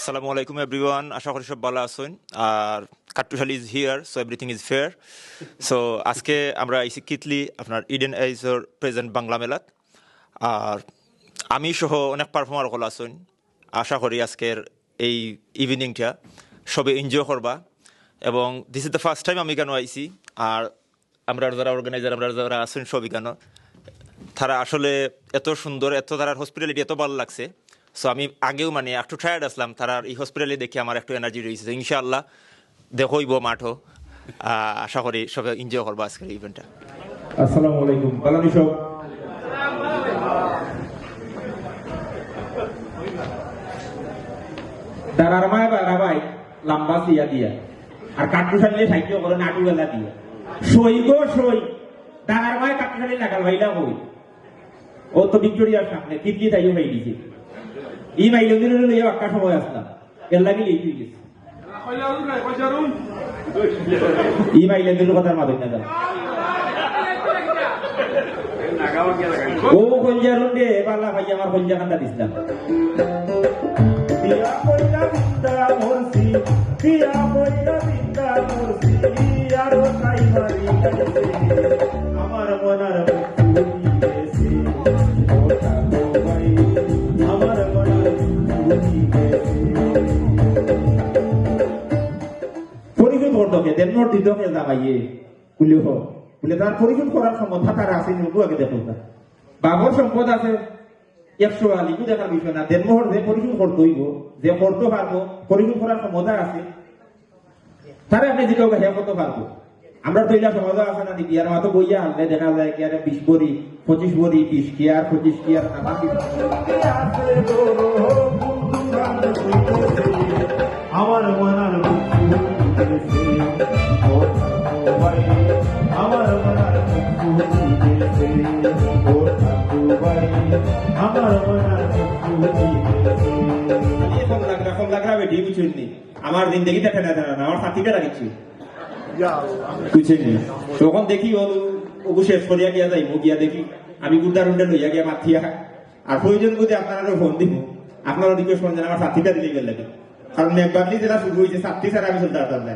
Assalamu alaikum everyone. আশা করি সব ভালো আছেন আর কাট্টুশালি is here so everything is fair so আজকে আমরা আইসি কিতলি আপনার ইডেন আইজর প্রেজেন্ট বাংলা মেলাত আর আমি সহ অনেক পারফর্মার হল আছেন আশা করি আজকের এই ইভিনিংটা সবে এনজয় করবা এবং this is the first time আমি কেন আইসি আর আমরা যারা অর্গানাইজার আমরা যারা আছেন সবই কেন তারা আসলে এত সুন্দর এত তার হসপিটালিটি এত ভালো লাগছে সো আমি আগেও মানে একটু টায়ার্ড আসলাম তারা এই হসপিটালে দেখে আমার একটু এনার্জি রয়েছে ইনশাআল্লাহ দেখইব মাঠও আশা করি সবাই এনজয় করবো আজকের ইভেন্টটা। আসসালামু আলাইকুম বালানি সব দাঁড়ার মায় বা রাবাই লম্বা সিয়া দিয়া আর কাটুশালি সাহিত্য করে নাটু গেলা দিয়া সই গো সই দাঁড়ার মায় কাটুশালি লাগাল ভাইলা কই ও তো ভিক্টোরিয়ার সামনে কিতলি তাইও হয়ে গেছে ই মাইলের লইয়া একটা সময় আসলাম এর লাগি এই গেছে ই মাইলের কথার মাধ্যমে না ও কলজারুন দে বালা ভাই আমার কলজা কান্দা দিছিলাম দিয়া কইলা বিন্দা মরসি দিয়া কইলা বিন্দা মরসি আরো তাই মারি আমার মনার মুক্তি দেশে ওটা তো ভাই আমার মনার মুক্তি দেশে পরিচয় করতে দেন নোট দিতে হবে জামাইয়ে কুলিও বলে তার পরিশোধ করার ক্ষমতা তার আছে নিবু আগে দেখুন না বাবর সম্পদ আছে 100 আলিকু দেখার বিষয় না দেনমোহর যে পরিশোধ করতে হইব যে করতে পারবো পরিশোধ করার ক্ষমতা আছে তারে আপনি যেটা হেয়া করতে পারবো আমরা তৈলা সমাজ আছে না নাকি আর মাত্র বইয়া আনলে দেখা যায় কি আরে 20 বড়ি 25 বড়ি 20 কি আর 25 কি আর আমার মনার আমার মনার আমার জিন্দগি দেখে না জানা আমার সাথীটা রাখিছি বুঝছেন তখন দেখি ও শেষ করিয়া গিয়া যাইব গিয়া দেখি আমি গুড্ডা রুন্ডা লইয়া গিয়া মাথিয়া আর প্রয়োজন বুঝে আপনারা ফোন দিব আপনারা রিকোয়েস্ট করেন আমার সাথীটা দিলে গেল লাগে কারণ মেঘবাদলি যেটা শুরু হয়েছে সাথী ছাড়া আমি চলতে পারতাম না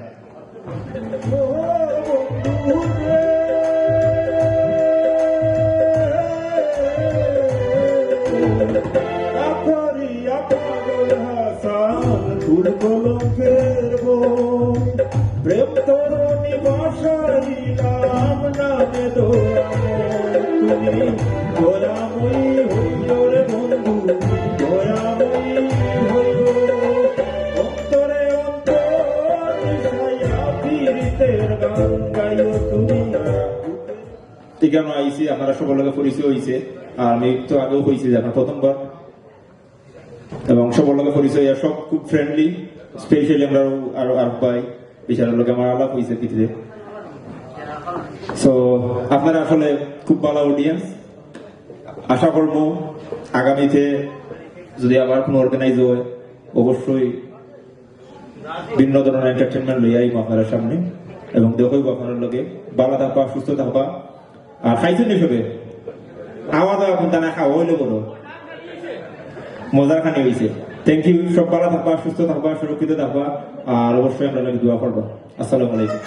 প্রেম তরুণী বসাইলাম নামে তুমি দয়াময়ী হইল রে বন্ধু দয়াময়ী হইল অন্তরে অন্তর ফিরিতের গান গাইও তুমি কেন আইসি আপনারা সবার লোকের পরিচয় হয়েছে আর আমি তো আগেও হয়েছি যে আপনার প্রথমবার এবং সবার লোকের পরিচয় সব খুব ফ্রেন্ডলি স্পেশালি আমরা আর পাই বিশালের লোকে আমার আলাপ হয়েছে পৃথিবীতে সো আপনারা আসলে খুব ভালো অডিয়েন্স আশা করবো আগামীতে যদি আবার কোনো অর্গানাইজ হয় অবশ্যই ভিন্ন ধরনের এন্টারটেনমেন্ট লইয়া আইব আপনার সামনে এবং দেখব আপনার লোকে ভালো থাকবা সুস্থ থাকবা আর খাইছেন হিসেবে খাওয়া দাওয়া কোনটা না খাওয়া হইলে বলো মজার খানি হয়েছে থ্যাংক ইউ সব ভালো থাকবা সুস্থ থাকবা সুরক্ষিত থাকবা আর অবশ্যই আমরা দোয়া করবো আসসালামু আলাইকুম।